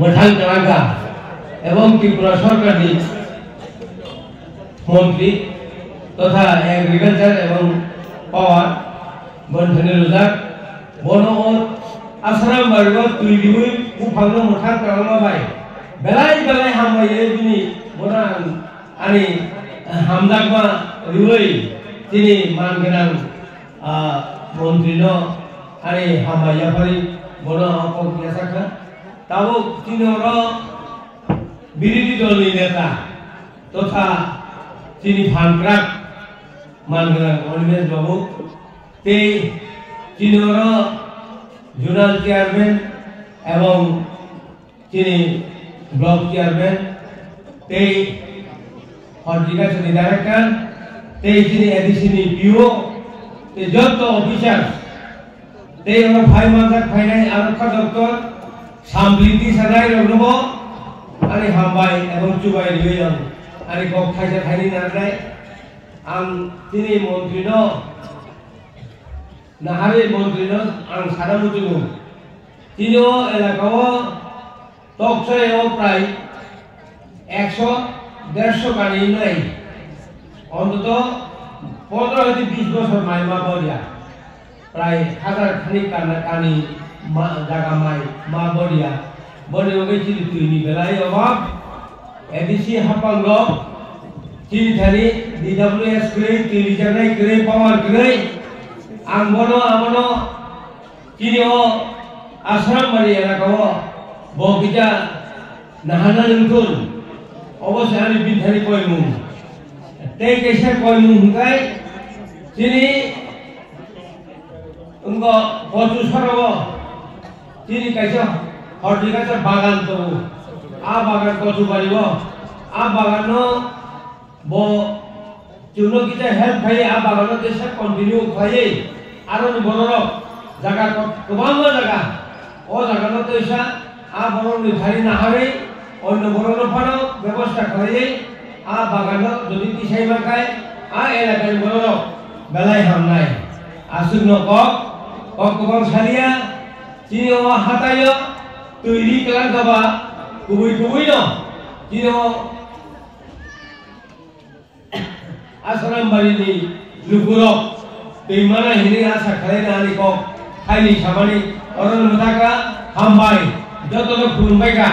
मोथां कालागा एवं त्रिपुरा सरकारनि मंत्री तथा एग्रीकालचार एवं पावर बंधनी रुजाक बनो आसाम बारिबो तुइदिबो बुफांनो मोथां कालागा बाय बेलाय बेलाय हामबायो दिनै बना आनि हामदागमा रुइ दिनै मानगोनां मंत्रीनो आनि हामबायाफारि बनो अपकियासाखा ताबो तिनोरो बिरोधी दलनि नेता तथा तिनि फानग्रा मानगोनां अनिमेश बाबु ते तिनोरो जुनाल चेयरमैन एवं तिनि ब्लॉक चेयरमैन ते हॉर्टिकल्चर डायरेक्टर ते तिनि एडिशनल पीओ ते जत ऑफिसर ते फाइ मानजाक फाइनाय आरक्षा डक्टर सामब्लिति सानाय रगनबो आनि हामबाय एवं चुबाय रियन आनि गक थाइसा थाइनि नारनाय आं तिनि मंत्रीनो नाहारि मंत्रीनो आं सारा मुजुगु तिनो एलाकाओ तकसायाव प्राय 100-150 गानि नै অন্তত 15 থেকে 20 বছর মাইমা বড়িয়া প্রায় হাজার খানিক কানি জায়গা মাই মা বড়িয়া বড়িয়া গেছি তুইনি বেলায় অভাব এডিসি হাপাঙ্গ চিনি থানি ডিডব্লিউএস গ্রে টেলিজানাই গ্রে পাওয়ার গ্রে আংবনো আমনো চিনিও আশ্রম বাড়ি এলাকাও বকিজা নাহানা লুতুন অবশ্যই আমি বিধানি কইমু ते कैसे कोई मुंगाई जिनी उनको पचु सरबो जिनी कैसे हॉर्टिकल्चर बागान तो आ बागान पचु बारिबो आ बागानो बो जुनो किसे हेल्प खाई आ बागानो कैसे कंटिन्यू खाई आरो बररो जागा गोबां जागा ओ जागानो कैसे आ बररो निथारि नाहारि अन्य बररो फानो व्यवस्था खाई आ बागानो যদি তিসাই মাকায় आ এলাকার বড় বেলায় হামনায় আসুন কক ককবং সালিয়া চিনো হাতায় তৈরি কালার গাবা কুবুই কুবুই ন চিনো আসারাম বাড়িনি লুকুরক दैमाना हिनी आशा खालायना आनि কক खायनि सामानि अरन मोथाका हामबाय जतनो खुलुमबायगा